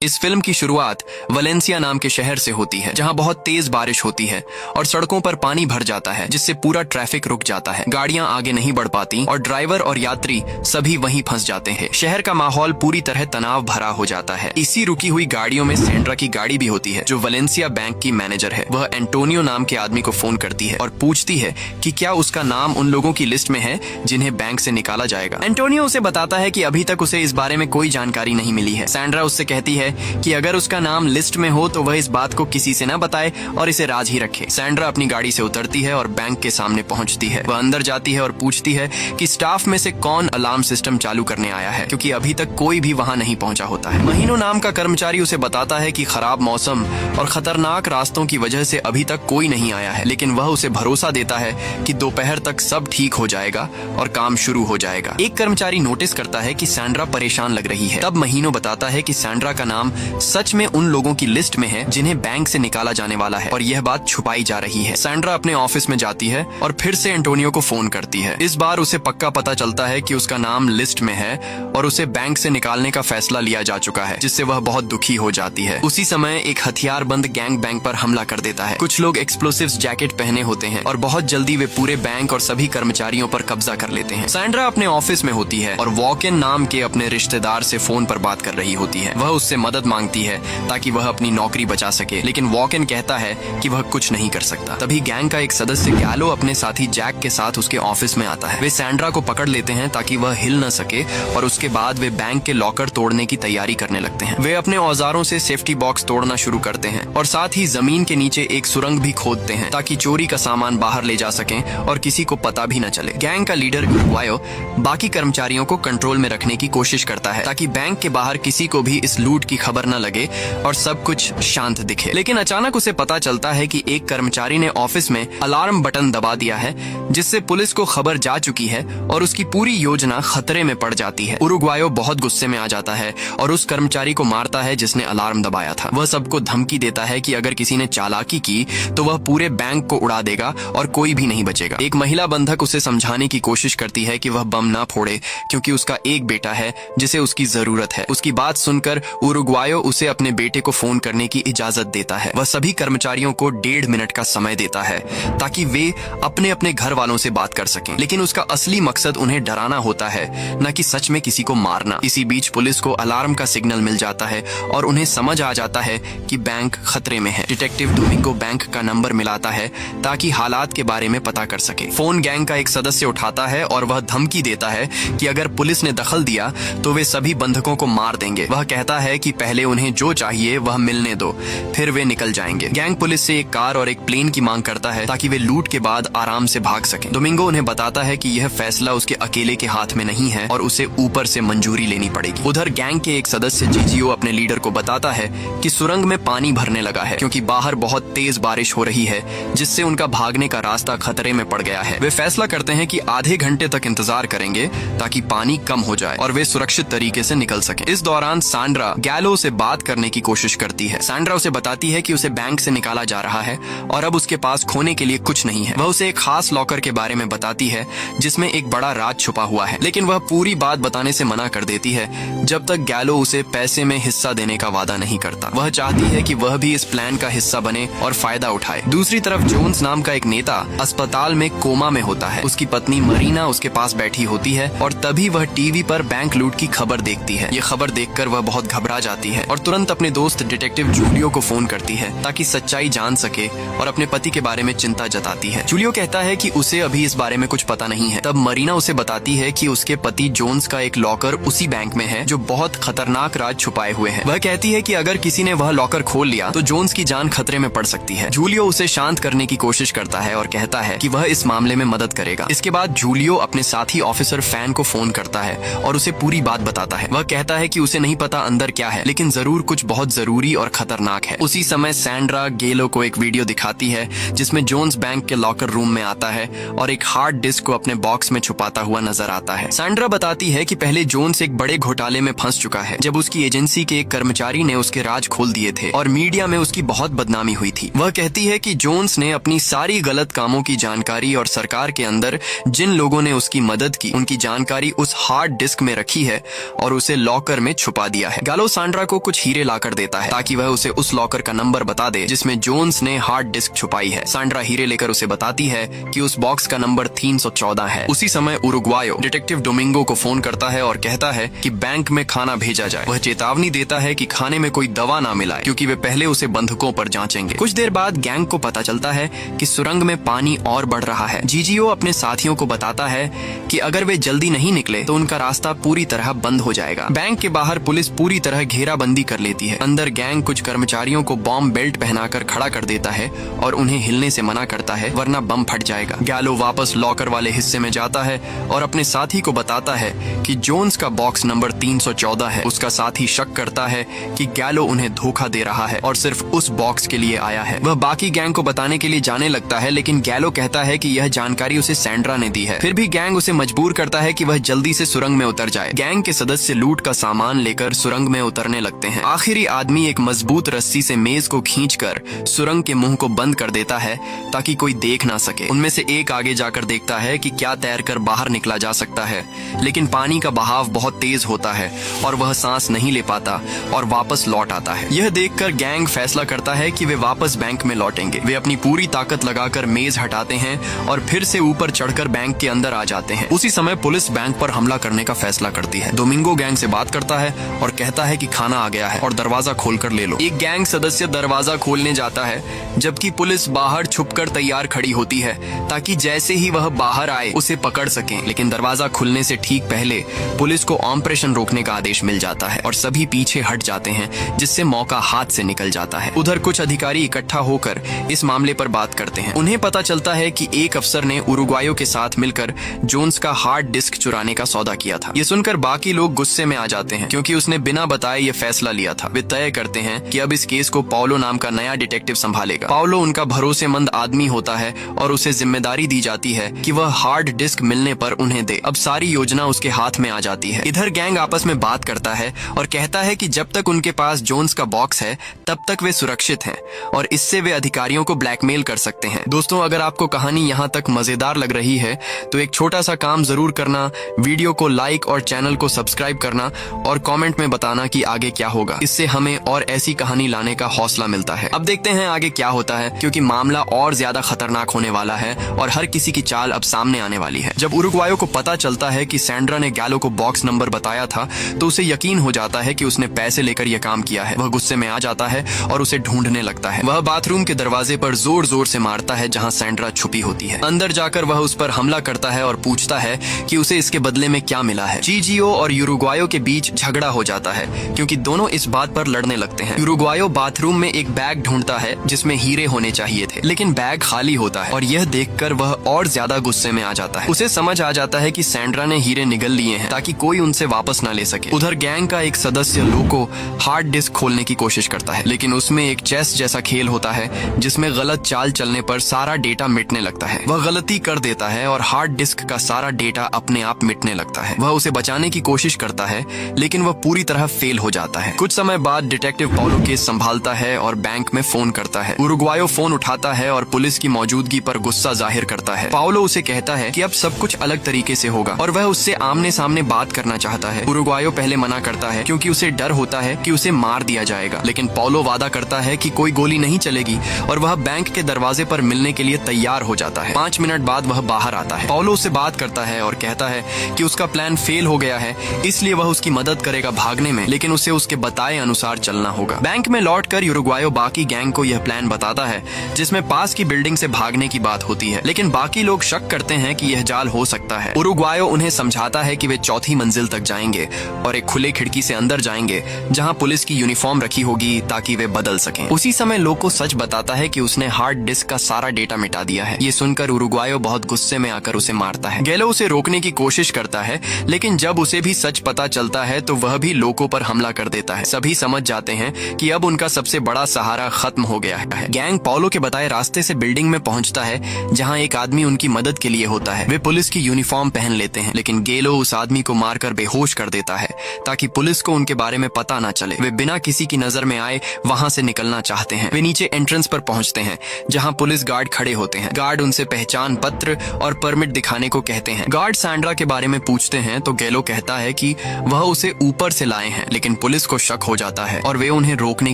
इस फिल्म की शुरुआत वलेंसिया नाम के शहर से होती है, जहां बहुत तेज बारिश होती है और सड़कों पर पानी भर जाता है, जिससे पूरा ट्रैफिक रुक जाता है। गाड़ियां आगे नहीं बढ़ पाती और ड्राइवर और यात्री सभी वहीं फंस जाते हैं। शहर का माहौल पूरी तरह तनाव भरा हो जाता है। इसी रुकी हुई गाड़ियों में सैंड्रा की गाड़ी भी होती है, जो वलेंसिया बैंक की मैनेजर है। वह एंटोनियो नाम के आदमी को फोन करती है और पूछती है कि क्या उसका नाम उन लोगों की लिस्ट में है जिन्हें बैंक से निकाला जाएगा। एंटोनियो उसे बताता है कि अभी तक उसे इस बारे में कोई जानकारी नहीं मिली है। सैंड्रा उससे कहती है कि अगर उसका नाम लिस्ट में हो तो वह इस बात को किसी से न बताए और इसे राज ही रखे। सैंड्रा अपनी गाड़ी से उतरती है और बैंक के सामने पहुंचती है। वह अंदर जाती है और पूछती है कि स्टाफ में से कौन अलार्म सिस्टम चालू करने आया है, क्योंकि अभी तक कोई भी वहां नहीं पहुंचा होता है। महीनों नाम का कर्मचारी उसे बताता है कि खराब मौसम और खतरनाक रास्तों की वजह से अभी तक कोई नहीं आया है, लेकिन वह उसे भरोसा देता है कि दोपहर तक सब ठीक हो जाएगा और काम शुरू हो जाएगा। एक कर्मचारी नोटिस करता है कि सैंड्रा परेशान लग रही है। तब महीनों बताता है कि सैंड्रा का नाम सच में उन लोगों की लिस्ट में है जिन्हें बैंक से निकाला जाने वाला है और यह बात छुपाई जा रही है। सैंड्रा अपने ऑफिस में जाती है और फिर से एंटोनियो को फोन करती है। इस बार उसे पक्का पता चलता है कि उसका नाम लिस्ट में है और उसे बैंक से निकालने का फैसला लिया जा चुका है, जिससे वह बहुत दुखी हो जाती है। उसी समय एक हथियारबंद गैंग बैंक पर हमला कर देता है। कुछ लोग एक्सप्लोसिव्स जैकेट पहने होते हैं और बहुत जल्दी वे पूरे बैंक और सभी कर्मचारियों पर कब्जा कर लेते हैं। सैंड्रा अपने ऑफिस में होती है और वॉकिन नाम के अपने रिश्तेदार से फोन पर बात कर रही होती है। वह उससे मदद मांगती है ताकि वह अपनी नौकरी बचा सके, लेकिन वॉकिन कहता है कि वह कुछ नहीं कर सकता। तभी गैंग का एक सदस्य गैलो अपने साथी जैक के साथ उसके ऑफिस में आता है। वे सैंड्रा को पकड़ लेते हैं ताकि वह हिल न सके और उसके बाद वे बैंक के लॉकर तोड़ने की तैयारी करने लगते हैं। वे अपने औजारों से सेफ्टी बॉक्स तोड़ना शुरू करते हैं और साथ ही जमीन के नीचे एक सुरंग भी खोदते हैं ताकि चोरी का सामान बाहर ले जा सकें और किसी को पता भी न चले। गैंग का लीडर उरुग्वायो बाकी कर्मचारियों को कंट्रोल में रखने की कोशिश करता है ताकि बैंक के बाहर किसी को भी इस लूट की खबर न लगे और सब कुछ शांत दिखे। लेकिन अचानक उसे पता चलता है कि एक कर्मचारी ने ऑफिस में अलार्म बटन दबा दिया है, जिससे पुलिस को खबर जा चुकी है और उसकी पूरी योजना खतरे में पड़ जाती है। उरुग्वायो बहुत गुस्से में आ जाता है और उस कर्मचारी को मारता है जिसने अलार्म दबाया था। वह सबको धमकी देता है कि अगर किसी ने चालाकी की तो वह पूरे बैंक को उड़ा देगा और कोई भी नहीं बचेगा। एक महिला बंधक उसे समझाने की कोशिश करती है कि वह बम ना फोड़े, क्योंकि उसका एक बेटा है जिसे उसकी जरूरत है। उसकी बात सुनकर उरुग्वायो उसे अपने बेटे को फोन करने की इजाजत देता है। वह सभी कर्मचारियों को 1.5 मिनट का समय देता है ताकि वे अपने अपने घर वालों से बात कर सकें, लेकिन उसका असली मकसद उन्हें डराना होता है, न कि सच में किसी को मारना। इसी बीच पुलिस को अलार्म का सिग्नल मिल जाता है और उन्हें समझ आ जाता है कि बैंक खतरे में है। डिटेक्टिव डोमिंगो बैंक का नंबर मिलाता है ताकि हालात के बारे में पता कर सके। फोन गैंग का एक सदस्य उठाता है और वह धमकी देता है कि अगर पुलिस ने दखल दिया तो वे सभी बंधकों को मार देंगे। वह कहता है कि पहले उन्हें जो चाहिए वह मिलने दो, फिर वे निकल जाएंगे। गैंग पुलिस से एक कार और एक प्लेन की मांग करता है ताकि वे लूट के बाद आराम से भाग सकें। डोमिंगो उन्हें बताता है कि यह फैसला उसके अकेले के हाथ में नहीं है और उसे ऊपर से मंजूरी लेनी पड़ेगी। उधर गैंग के एक सदस्य जीजीओ अपने लीडर को बताता है कि सुरंग में पानी भरने लगा है, क्योंकि बाहर बहुत तेज बारिश हो रही है, जिससे उनका भागने का रास्ता खतरे में पड़ गया है। वे फैसला करते हैं कि आधे घंटे तक इंतजार करेंगे ताकि पानी कम हो जाए और वे सुरक्षित तरीके से निकल सकें। इस दौरान सैंड्रा गैलो से बात करने की कोशिश करती है। सैंड्रा उसे बताती है कि उसे बैंक से निकाला जा रहा है और अब उसके पास खोने के लिए कुछ नहीं है। वह उसे एक खास लॉकर के बारे में बताती है जिसमें एक बड़ा राज छुपा हुआ है, लेकिन वह पूरी बात बताने से मना कर देती है जब तक गैलो उसे पैसे में हिस्सा देने का वादा नहीं करता। वह चाहती है कि वह भी इस प्लान का हिस्सा बने और फायदा उठाए। दूसरी तरफ जोन्स नाम का एक नेता अस्पताल में कोमा में होता है। उसकी पत्नी मरीना उसके पास बैठी होती है और तभी वह टीवी पर बैंक लूट की खबर देखती है। ये खबर देखकर वह बहुत घबरा जाती है और तुरंत अपने दोस्त डिटेक्टिव जूलियो को फोन करती है ताकि सच्चाई जान सके और अपने पति के बारे में चिंता जताती है। जूलियो कहता है कि उसे अभी इस बारे में कुछ पता नहीं है। तब मरीना उसे बताती है कि उसके पति जोन्स का एक लॉकर उसी बैंक में है जो बहुत खतरनाक राज छुपाए हुए है। वह कहती है कि अगर किसी ने वह लॉकर खोल लिया तो जोन्स की जान खतरे में पड़ सकती है। जूलियो उसे शांत करने की कोशिश करता है और कहता है कि वह इस मामले में मदद करेगा। इसके बाद जूलियो अपने साथी ऑफिसर फैन को फोन करता है और उसे पूरी बात बताता है। वह कहता है कि उसे नहीं पता अंदर क्या है, लेकिन जरूर कुछ बहुत जरूरी और खतरनाक है। उसी समय सैंड्रा गेलो को एक वीडियो दिखाती है जिसमें जोन्स बैंक के लॉकर रूम में आता है और एक हार्ड डिस्क को अपने बॉक्स में छुपाता हुआ नजर आता है। सैंड्रा बताती है कि पहले जोन्स एक बड़े घोटाले में फंस चुका है जब उसकी एजेंसी के एक कर्मचारी ने उसके राज खोल दिए थे और मीडिया में उसकी बहुत बदनामी हुई थी। वह कहती है कि जोन्स ने अपनी सारी गलत कामों की जानकारी और सरकार के अंदर जिन लोगों ने उसकी मदद की उनकी जानकारी उस हार्ड डिस्क में रखी है और उसे लॉकर में छुपा दिया है। गालो सैंड्रा को कुछ हीरे लाकर देता है ताकि वह उसे उस लॉकर का नंबर बता दे जिसमें जोन्स ने हार्ड डिस्क छुपाई है। सैंड्रा हीरे लेकर उसे बताती है कि उस बॉक्स का नंबर 314 है। उसी समय उरुग्वायो डिटेक्टिव डोमिंगो को फोन करता है और कहता है कि बैंक में खाना भेजा जाए। वह चेतावनी देता है कि खाने में कोई दवा ना मिलाए क्योंकि वे पहले उसे बंधकों पर जांचेंगे। कुछ देर बाद गैंग को पता चलता है कि सुरंग में पानी और बढ़ रहा है। जीजीओ अपने साथियों को बताता है कि अगर वे जल्दी नहीं निकले तो उनका रास्ता पूरी तरह बंद हो जाएगा। बैंक के बाहर पुलिस पूरी तरह घेराबंदी कर लेती है। अंदर गैंग कुछ कर्मचारियों को बॉम्ब बेल्ट पहनाकर खड़ा कर देता है और उन्हें हिलने से मना करता है वरना बम फट जाएगा। गैलो वापस लॉकर वाले हिस्से में जाता है और अपने साथी को बताता है कि जोन्स का बॉक्स नंबर 314 है। उसका साथी शक करता है कि गैलो उन्हें धोखा दे रहा है और सिर्फ उस बॉक्स के लिए आया है। वह बाकी गैंग को बताने के लिए जाने लगता है लेकिन गैलो कहता है कि यह जानकारी उसे सैंड्रा ने दी है। फिर भी गैंग उसे मजबूर करता है कि वह जल्दी से सुरंग में उतर जाए। गैंग के सदस्य लूट का सामान लेकर सुरंग में उतरने लगते हैं। आखिरी आदमी एक मजबूत रस्सी से मेज को खींचकर सुरंग के मुंह को बंद कर देता है ताकि कोई देख ना सके। उनमें से एक आगे जाकर देखता है कि क्या तैरकर बाहर निकला जा सकता है, लेकिन पानी का बहाव बहुत तेज होता है और वह सांस नहीं ले पाता और वापस लौट आता है। यह देखकर गैंग फैसला करता है कि वे वापस बैंक में लौटेंगे। वे अपनी पूरी ताकत लगाकर मेज हटाते हैं और फिर से ऊपर चढ़कर बैंक के अंदर आ जाते हैं। उसी समय पुलिस बैंक पर हमला करने का फैसला करती है। डोमिंगो गैंग से बात करता है और कहता है कि खाना आ गया है और दरवाजा खोलकर ले लो। एक गैंग सदस्य दरवाजा खोलने जाता है जबकि पुलिस बाहर छुपकर तैयार खड़ी होती है ताकि जैसे ही वह बाहर आए उसे पकड़ सकें। लेकिन दरवाजा खुलने से ठीक पहले पुलिस को ऑपरेशन रोकने का आदेश मिल जाता है और सभी पीछे हट जाते हैं जिससे मौका हाथ से निकल जाता है। उधर कुछ अधिकारी इकट्ठा होकर इस मामले पर बात करते हैं। उन्हें पता चलता है कि एक अफसर ने उरुग्वायो के साथ मिलकर जोन्स का हार्ड डिस्क चुराने का सौदा किया था। ये सुनकर बाकी लोग गुस्से में आ जाते हैं क्योंकि उसने बिना बताए ये फैसला लिया था। वे तय करते हैं कि अब इस केस को पाओलो नाम का नया डिटेक्टिव संभालेगा। पाओलो उनका भरोसेमंद आदमी होता है और उसे जिम्मेदारी दी जाती है कि वह हार्ड डिस्क मिलने पर उन्हें दे। अब सारी योजना उसके हाथ में आ जाती है। इधर गैंग आपस में बात करता है और कहता है कि जब तक उनके पास जोन्स का बॉक्स है तब तक वे सुरक्षित हैं और इससे वे अधिकारियों को ब्लैकमेल कर सकते हैं। दोस्तों, अगर आपको कहानी यहाँ तक मजेदार लग रही है तो एक छोटा सा काम जरूर करना, वीडियो को लाइक और चैनल को सब्सक्राइब करना और कमेंट में बताना कि आगे क्या होगा। इससे हमें और ऐसी कहानी लाने का हौसला मिलता है। अब देखते हैं आगे क्या होता है क्योंकि मामला और ज्यादा खतरनाक होने वाला है और हर किसी की चाल अब सामने आने वाली है। जब उरुग्वायो को पता चलता है कि सैंड्रा ने गैलो को बॉक्स नंबर बताया था तो उसे यकीन हो जाता है कि उसने पैसे लेकर यह काम किया है। वह गुस्से में आ जाता है और उसे ढूंढने लगता है। वह बाथरूम के दरवाजे पर जोर जोर से मारता है जहां सैंड्रा छुपी होती है। अंदर जाकर वह उस पर हमला करता है और पूछता है कि उसे इसके बदले में क्या मिला है। जीजीओ और उरुग्वायो के बीच झगड़ा हो जाता है क्योंकि दोनों इस बात पर लड़ने लगते हैं। उरुग्वायो बाथरूम में एक बैग ढूंढता है जिसमें हीरे होने चाहिए थे लेकिन बैग खाली होता है और यह देखकर वह और ज्यादा गुस्से में आ जाता है। उसे समझ आ जाता है कि सैंड्रा ने हीरे निगल लिए हैं ताकि कोई उनसे वापस न ले सके। उधर गैंग का एक सदस्य लोको हार्ड डिस्क खोलने की कोशिश करता है लेकिन उसमें एक चेस जैसा खेल होता है जिसमें गलत चाल चलने पर सारा डेटा मिटने लगता है। वह गलती कर देता है और हार्ड डिस्क का सारा डेटा अपने आप मिटने लगता है। वह उसे बचाने की कोशिश करता है लेकिन वह पूरी तरह फेल हो जाता है। कुछ समय बाद डिटेक्टिव पाओलो केस संभालता है और बैंक में फोन करता है। उरुग्वायो फोन उठाता है और पुलिस की मौजूदगी पर गुस्सा जाहिर करता है। पाओलो उसे कहता है कि अब सब कुछ अलग तरीके से होगा और वह उससे आमने सामने बात करना चाहता है। उरुग्वायो पहले मना करता है क्योंकि उसे डर होता है कि उसे मार दिया जाएगा, लेकिन पाओलो वादा करता है कि कोई गोली नहीं चलेगी और वह बैंक के दरवाजे पर मिलने के लिए तैयार हो जाता है। 5 मिनट बाद वह बाहर आता है। पाओलो उससे बात करता है और कहता है कि उसका प्लान फेल हो गया है इसलिए वह उसकी मदद करेगा भागने में, लेकिन उसे उसके बताए अनुसार चलना होगा। बैंक में लौटकर उरुग्वायो बाकी गैंग को यह प्लान बताता है जिसमें पास की बिल्डिंग से भागने की बात होती है, लेकिन बाकी लोग शक करते हैं कि यह जाल हो सकता है। उरुग्वायो उन्हें समझाता है कि वे चौथी मंजिल तक जाएंगे और एक खुले खिड़की से अंदर जाएंगे जहां पुलिस की यूनिफॉर्म रखी होगी ताकि वे बदल सकें। उसी समय लोको सच बताता है कि उसने हार्ड डिस्क का सारा डेटा मिटा दिया है। ये सुनकर उरुग्वायो बहुत गुस्से में आकर उसे मारता है। गैलो उसे रोकने की कोशिश करता है लेकिन जब उसे भी सच पता चलता है तो वह भी लोको पर हमला कर देता है। सभी समझ जाते हैं कि अब उनका सबसे बड़ा सहारा खत्म हो गया है। गैंग पाओलो के बताए रास्ते से बिल्डिंग में पहुंचता है जहां एक आदमी उनकी मदद के लिए होता है। वे पुलिस की यूनिफॉर्म पहन लेते हैं लेकिन गैलो उस आदमी को मारकर बेहोश कर देता है ताकि पुलिस को उनके बारे में पता न चले। वे बिना किसी की नजर में आए वहां से निकलना चाहते हैं। वे नीचे एंट्रेंस पर पहुंचते हैं जहां पुलिस गार्ड खड़े होते हैं। गार्ड उनसे पहचान पत्र और परमिट दिखाने को कहते हैं। गार्ड सैंड्रा के बारे में पूछते हैं तो गैलो कहता है कि वह उसे ऊपर से लाए हैं, लेकिन पुलिस को शक हो जाता है और वे उन्हें रोकने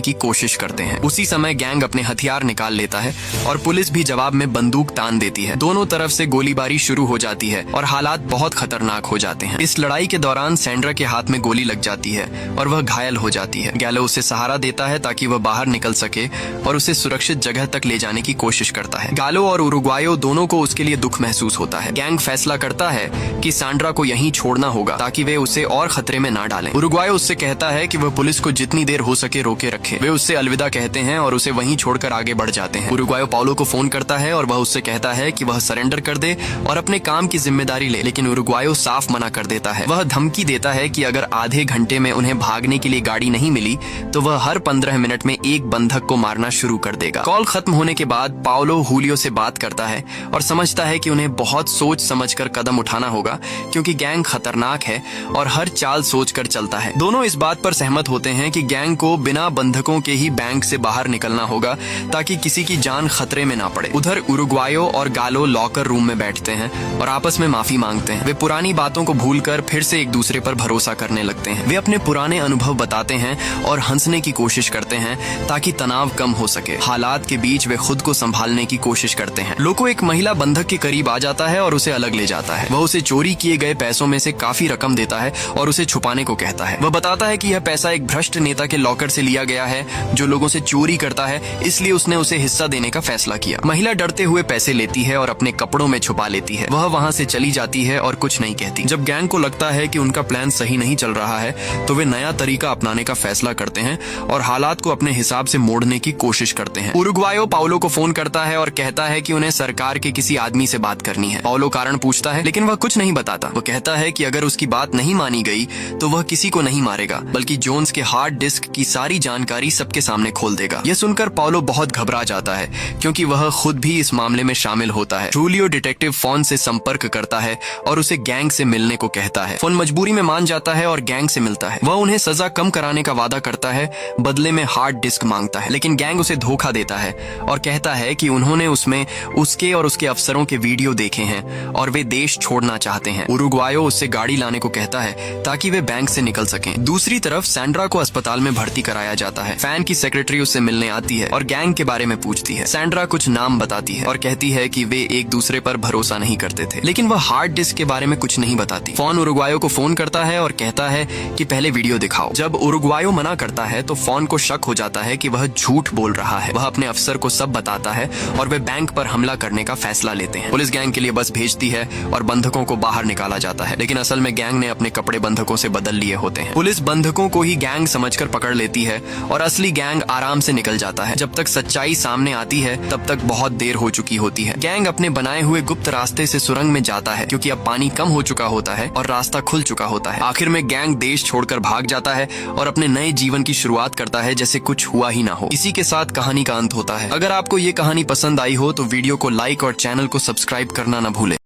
की कोशिश करते हैं। उसी समय गैंग अपने हथियार निकाल लेता है और पुलिस भी जवाब में बंदूक तान देती है। दोनों तरफ से गोलीबारी शुरू हो जाती है और हालात बहुत खतरनाक हो जाते हैं। इस लड़ाई के दौरान सैंड्रा के हाथ में गोली लग जाती है और वह घायल हो जाती है। गैलो उसे सहारा देता है ताकि वह बाहर निकल सके और उसे सुरक्षित जगह तक ले जाने की कोशिश करता है। गालो और उरुग्वायो दोनों को उसके लिए दुख महसूस होता है। गैंग फैसला करता है कि सैंड्रा को यहीं छोड़ना होगा ताकि वे उसे और खतरे में ना डालें। उरुग्वायो उससे कहता है कि वह पुलिस को जितनी देर हो सके रोके रखे। वे उससे अलविदा कहते हैं और उसे वहीं छोड़कर आगे बढ़ जाते हैं। उरुग्वायो पाउलो को फोन करता है और वह उससे कहता है कि वह सरेंडर कर दे और अपने काम की जिम्मेदारी ले, लेकिन उरुग्वायो साफ मना कर देता है। वह धमकी देता है कि अगर आधे घंटे में उन्हें भागने के लिए गाड़ी नहीं मिली तो वह हर 15 मिनट में एक बंधक को मारना शुरू कर देगा। कॉल खत्म होने के बाद पाउलो हुलियो से बात करता है और समझता है कि उन्हें बहुत सोच समझकर कदम उठाना होगा क्योंकि गैंग खतरनाक है और हर चाल सोचकर चलता है। दोनों इस बात पर सहमत होते हैं कि गैंग को बिना बंधकों के ही बैंक से बाहर निकलना होगा ताकि किसी की जान खतरे में ना पड़े। उधर उरुग्वायो और गालो लॉकर रूम में बैठते हैं और आपस में माफी मांगते हैं। वे पुरानी बातों को भूलकर फिर से एक दूसरे पर भरोसा करने लगते हैं। वे अपने पुराने अनुभव बताते हैं और हंसने की कोशिश करते हैं ताकि तनाव कम हो सके। हालात के बीच वे खुद को संभालने की कोशिश करते हैं। लोको एक महिला बंधक के करीब आ जाता है और उसे अलग ले जाता है। वह उसे चोरी किए गए पैसों में से काफी रकम देता है और उसे छुपाने को कहता है। वह बताता है कि यह पैसा एक भ्रष्ट नेता के लॉकर से लिया गया है जो लोगों से चोरी करता है, इसलिए उसने उसे हिस्सा देने का फैसला किया। महिला डरते हुए पैसे लेती है और अपने कपड़ों में छुपा लेती है। वह वहाँ से चली जाती है और कुछ नहीं कहती। जब गैंग को लगता है कि उनका प्लान सही नहीं चल रहा है तो वे नया तरीका अपनाने का फैसला करते हैं और हालात को अपने हिसाब से मोड़ने की कोशिश करते हैं। उरुग्वायो पाउलो को फोन करता है और कहता है कि उन्हें सरकार के किसी आदमी से बात करनी है। पाउलो कारण पूछता है लेकिन वह कुछ नहीं बताता। वह कहता है कि अगर उसकी बात नहीं मानी गई तो वह किसी को नहीं मारेगा बल्कि जोन्स के हार्ड डिस्क की सारी जानकारी सबके सामने खोल देगा। यह सुनकर पाउलो बहुत घबरा जाता है क्योंकि वह खुद भी इस मामले में शामिल होता है। जूलियो डिटेक्टिव फोन से संपर्क करता है और उसे गैंग से मिलने को कहता है। फोन मजबूरी में मान जाता है और गैंग से मिलता है। वह उन्हें सजा कम कराने का वादा करता है, बदले में हार्ड डिस्क मांगता है, लेकिन गैंग उसे धोखा देता है और कहता है कि उन्होंने उसमें उसके और उसके अफसरों के वीडियो देखे हैं और वे देश छोड़ना चाहते हैं। उरुग्वायो उससे गाड़ी लाने को कहता है ताकि वे बैंक से निकल सकें। दूसरी तरफ सैंड्रा को अस्पताल में भर्ती कराया जाता है। फैन की सेक्रेटरी उससे मिलने आती है और गैंग के बारे में पूछती है। सैंड्रा कुछ नाम बताती है और कहती है कि वे एक दूसरे पर भरोसा नहीं करते थे, लेकिन वह हार्ड डिस्क के बारे में कुछ नहीं बताती। फोन उरुग्वायो को फोन करता है और कहता है कि पहले वीडियो दिखाओ। जब उरुग्वायो मना करता है तो फोन को शक हो जाता है कि वह झूठ बोल रहा है। वह अपने अफसर को सब बताता है और वे बैंक पर हमला करने का फैसला लेते हैं। पुलिस गैंग के लिए बस भेजती है और बंधकों को बाहर निकाला जाता है, लेकिन असल में गैंग ने अपने कपड़े बंधकों से बदल लिए होते हैं। पुलिस बंधकों को ही गैंग समझकर पकड़ लेती है और असली गैंग आराम से निकल जाता है। जब तक सच्चाई सामने आती है तब तक बहुत देर हो चुकी होती है। गैंग अपने बनाए हुए गुप्त रास्ते से सुरंग में जाता है क्योंकि अब पानी कम हो चुका होता है और रास्ता खुल चुका होता है। आखिर में गैंग देश छोड़कर भाग जाता है और अपने नए जीवन की शुरुआत करता है जैसे कुछ हुआ ही ना हो। इसी के साथ कहानी का अंत होता है। अगर आपको ये कहानी पसंद आई हो तो वीडियो को लाइक और चैनल को सब्सक्राइब करना न भूलें।